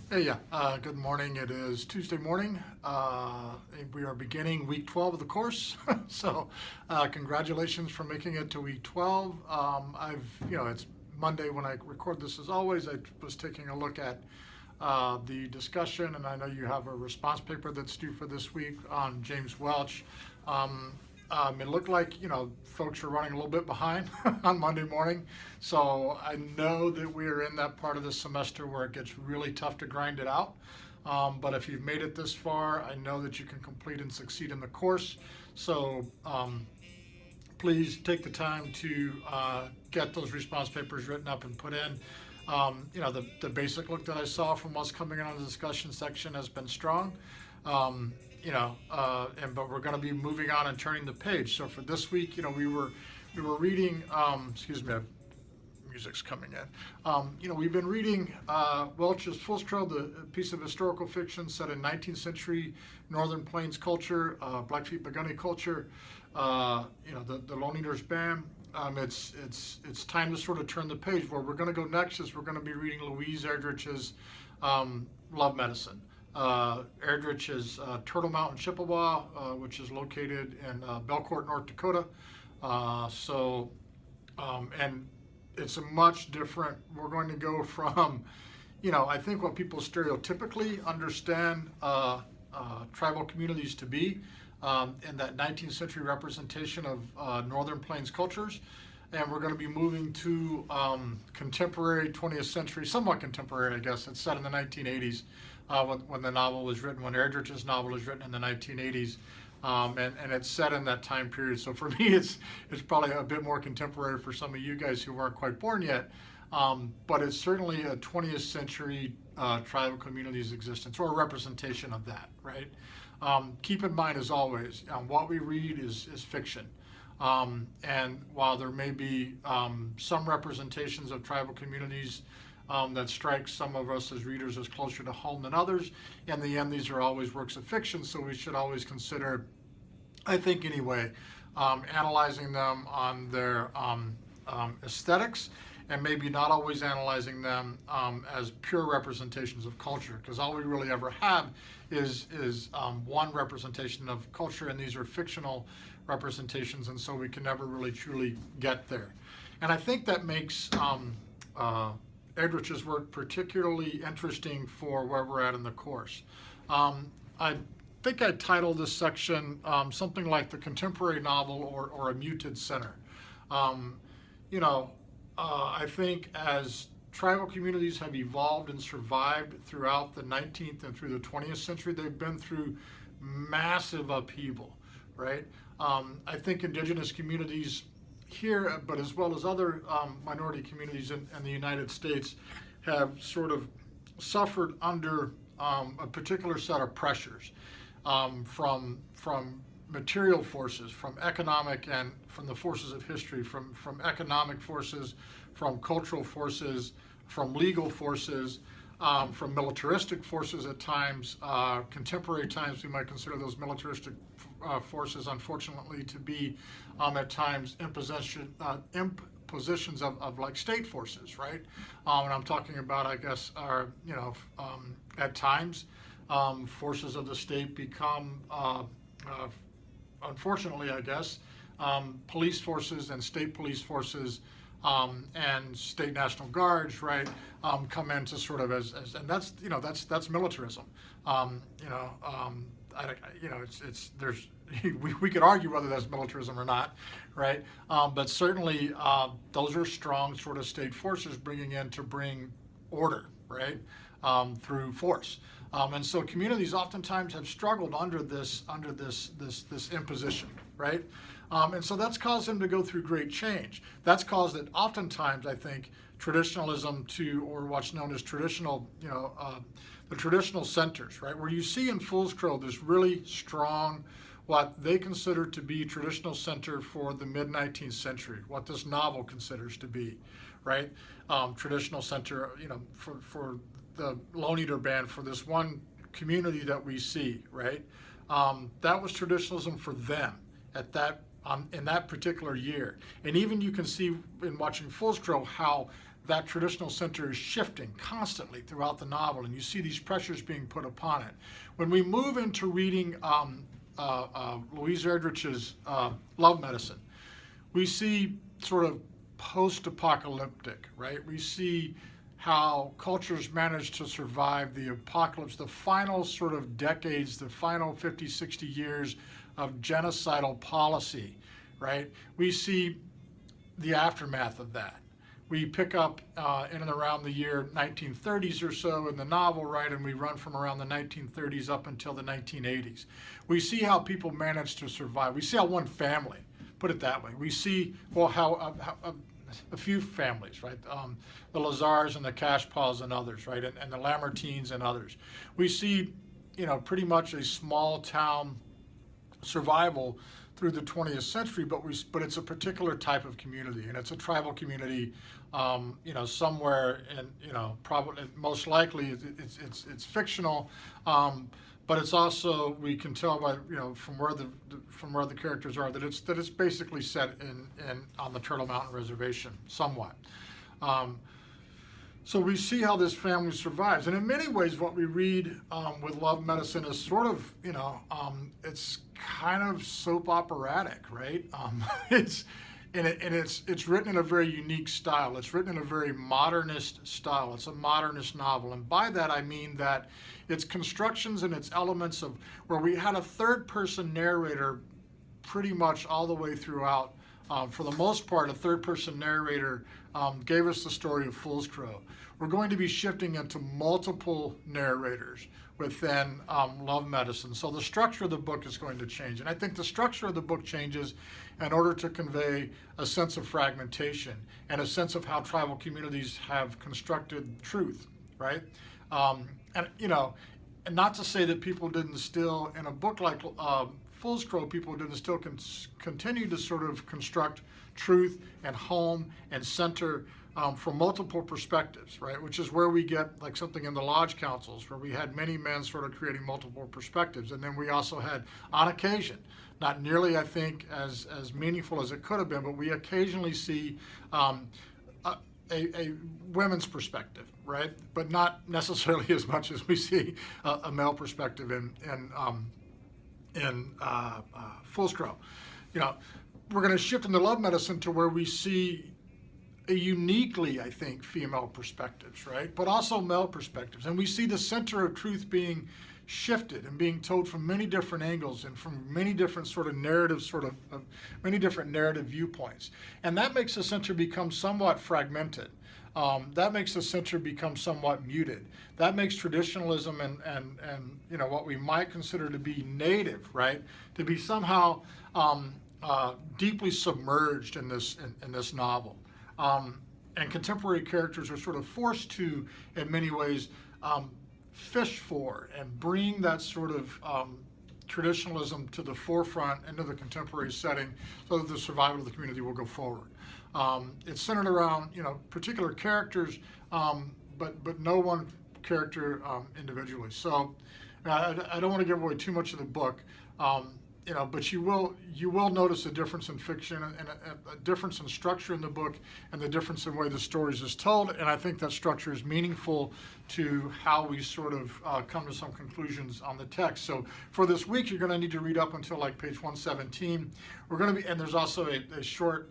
Hey, yeah. Good morning. It is Tuesday morning. We are beginning week 12 of the course. So, congratulations for making it to week 12. It's Monday when I record this as always. I was taking a look at the discussion, and I know you have a response paper that's due for this week on James Welch. It looked like, folks are running a little bit behind on Monday morning. So I know that we are in that part of the semester where it gets really tough to grind it out. But if you've made it this far, I know that you can complete and succeed in the course. So please take the time to get those response papers written up and put in. The basic look that I saw from what's coming in on the discussion section has been strong. But we're going to be moving on and turning the page. So for this week, we were reading. Excuse me, music's coming in. We've been reading Welch's Fool's Trail, the piece of historical fiction set in 19th century Northern Plains culture, Blackfeet Pagani culture. The Lone Eaters Band. It's time to sort of turn the page. Where we're going to go next is we're going to be reading Louise Erdrich's Love Medicine. Erdrich is Turtle Mountain, Chippewa, which is located in Belcourt, North Dakota. And it's a much different, we're going to go from, I think what people stereotypically understand tribal communities to be, in that 19th century representation of Northern Plains cultures. And we're going to be moving to contemporary 20th century, somewhat contemporary, I guess. It's set in the 1980s when the novel was written, when Erdrich's novel was written in the 1980s. And it's set in that time period. So for me, it's probably a bit more contemporary for some of you guys who weren't quite born yet. But it's certainly a 20th century tribal community's existence, or a representation of that, right? Keep in mind, as always, what we read is fiction. And while there may be some representations of tribal communities that strike some of us as readers as closer to home than others, in the end, these are always works of fiction, so we should always consider, I think anyway, analyzing them on their aesthetics, and maybe not always analyzing them as pure representations of culture, because all we really ever have is one representation of culture, and these are fictional representations, and so we can never really truly get there. And I think that makes Erdrich's work particularly interesting for where we're at in the course. I think I titled this section something like The Contemporary Novel or a Muted Center. I think as tribal communities have evolved and survived throughout the 19th and through the 20th century, they've been through massive upheaval, right? I think indigenous communities here, but as well as other minority communities in the United States, have sort of suffered under a particular set of pressures from material forces, from economic, and from the forces of history, from economic forces, from cultural forces, from legal forces, from militaristic forces at times. Contemporary times, we might consider those militaristic forces, unfortunately, to be at times impositions of like state forces, right? And I'm talking about, I guess, at times, forces of the state become, unfortunately, I guess, police forces and state police forces and state national guards, right, come into sort of as and that's militarism. There's we could argue whether that's militarism or not, right? But certainly those are strong sort of state forces bringing in to bring order, right, through force. And so communities oftentimes have struggled under this imposition, right? And so that's caused them to go through great change. That's caused it oftentimes, I think, traditionalism or what's known as traditional, the traditional centers, right? Where you see in Fool's Trail this really strong, what they consider to be traditional center for the mid-19th century, what this novel considers to be, right? Traditional center, for the Lone Eater Band, for this one community that we see, right? That was traditionalism for them at that in that particular year. And even you can see in watching Fool's Trail how that traditional center is shifting constantly throughout the novel, and you see these pressures being put upon it. When we move into reading Louise Erdrich's Love Medicine, we see sort of post-apocalyptic, right? We see how cultures manage to survive the apocalypse, the final sort of decades, the final 50, 60 years of genocidal policy, right? We see the aftermath of that. We pick up in and around the year 1930s or so in the novel, right, and we run from around the 1930s up until the 1980s. We see how people manage to survive. We see how one family, put it that way. We see, well, how a few families, right, the Lazars and the Cashpaws and others, right, and the Lamartines and others. We see, pretty much a small town survival through the 20th century, but it's a particular type of community, and it's a tribal community, somewhere, and probably most likely it's fictional, but it's also, we can tell by from where the characters are that it's basically set in on the Turtle Mountain Reservation somewhat. So we see how this family survives, and in many ways, what we read with Love Medicine is sort of, it's kind of soap operatic, right? It's written in a very unique style. It's written in a very modernist style. It's a modernist novel, and by that I mean that its constructions and its elements of where we had a third-person narrator pretty much all the way throughout. For the most part, a third-person narrator gave us the story of Fool's Crow. We're going to be shifting into multiple narrators within Love Medicine. So the structure of the book is going to change. And I think the structure of the book changes in order to convey a sense of fragmentation and a sense of how tribal communities have constructed truth, right? And not to say that people didn't still, in a book like Fool's Crow, people didn't still continue to sort of construct truth and home and center from multiple perspectives, right? Which is where we get like something in the Lodge Councils, where we had many men sort of creating multiple perspectives. And then we also had, on occasion, not nearly, I think, as meaningful as it could have been, but we occasionally see a women's perspective, right? But not necessarily as much as we see a male perspective in Fool's Crow. We're going to shift into Love Medicine to where we see a uniquely, I think, female perspectives, right? But also male perspectives. And we see the center of truth being shifted and being told from many different angles and from many different sort of narratives, many different narrative viewpoints. And that makes the center become somewhat fragmented. That makes the center become somewhat muted. That makes traditionalism and what we might consider to be native, right, to be somehow deeply submerged in this novel. And contemporary characters are sort of forced to, in many ways, fish for and bring that sort of traditionalism to the forefront into the contemporary setting so that the survival of the community will go forward. It's centered around particular characters, but no one character individually. So I don't want to give away too much of the book. But you will notice a difference in fiction and a difference in structure in the book and the difference in the way the stories is told. And I think that structure is meaningful to how we sort of come to some conclusions on the text. So for this week, you're going to need to read up until like page 117. And there's also a short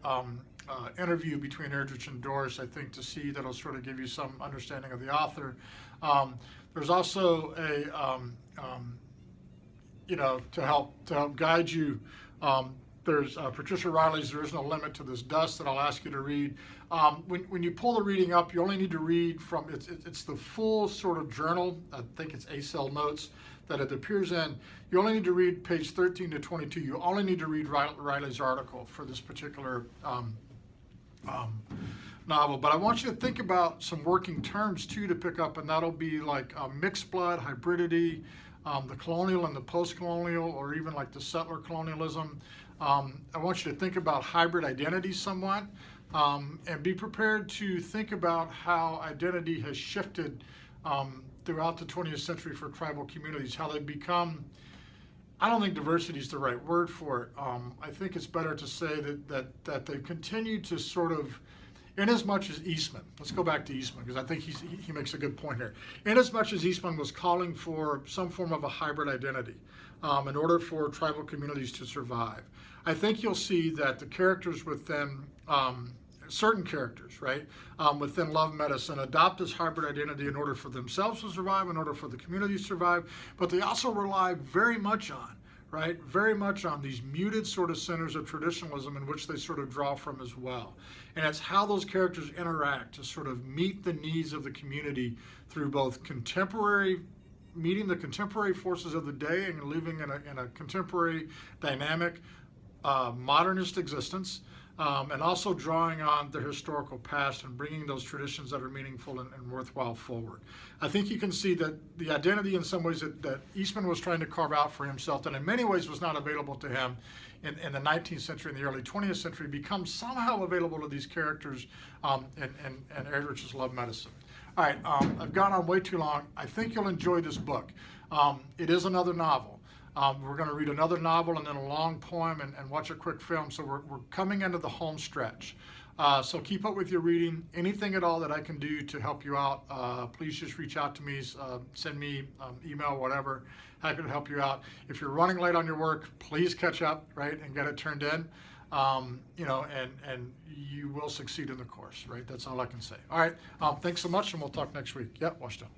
interview between Erdrich and Doris, I think, to see that'll sort of give you some understanding of the author. There's also to help guide you. There's Patricia Riley's There Is No Limit to This Dust that I'll ask you to read. When you pull the reading up, you only need to read from, it's the full sort of journal, I think it's ACEL notes that it appears in. You only need to read page 13 to 22. You only need to read Riley's article for this particular novel. But I want you to think about some working terms too to pick up, and that'll be like mixed blood, hybridity, the colonial and the post-colonial, or even like the settler colonialism. I want you to think about hybrid identity somewhat, and be prepared to think about how identity has shifted throughout the 20th century for tribal communities, how they've become, I don't think diversity is the right word for it. I think it's better to say that they've continued to sort of inasmuch as Eastman, let's go back to Eastman because I think he makes a good point here. Inasmuch as Eastman was calling for some form of a hybrid identity in order for tribal communities to survive, I think you'll see that the characters within certain characters, right, within Love Medicine adopt this hybrid identity in order for themselves to survive, in order for the community to survive, but they also rely very much on, right, very much on these muted sort of centers of traditionalism in which they sort of draw from as well. And it's how those characters interact to sort of meet the needs of the community through both meeting the contemporary forces of the day and living in a contemporary dynamic modernist existence, and also drawing on the historical past and bringing those traditions that are meaningful and worthwhile forward. I think you can see that the identity in some ways that Eastman was trying to carve out for himself, that in many ways was not available to him in the 19th century and the early 20th century, becomes somehow available to these characters in Erdrich's Love Medicine. All right, I've gone on way too long. I think you'll enjoy this book. It is another novel. We're going to read another novel and then a long poem and watch a quick film. So we're coming into the home stretch. So keep up with your reading. Anything at all that I can do to help you out, please just reach out to me, send me email, whatever. Happy to help you out. If you're running late on your work, please catch up, right, and get it turned in. You know, and you will succeed in the course, right? That's all I can say. All right, thanks so much, and we'll talk next week. Yep, Washington.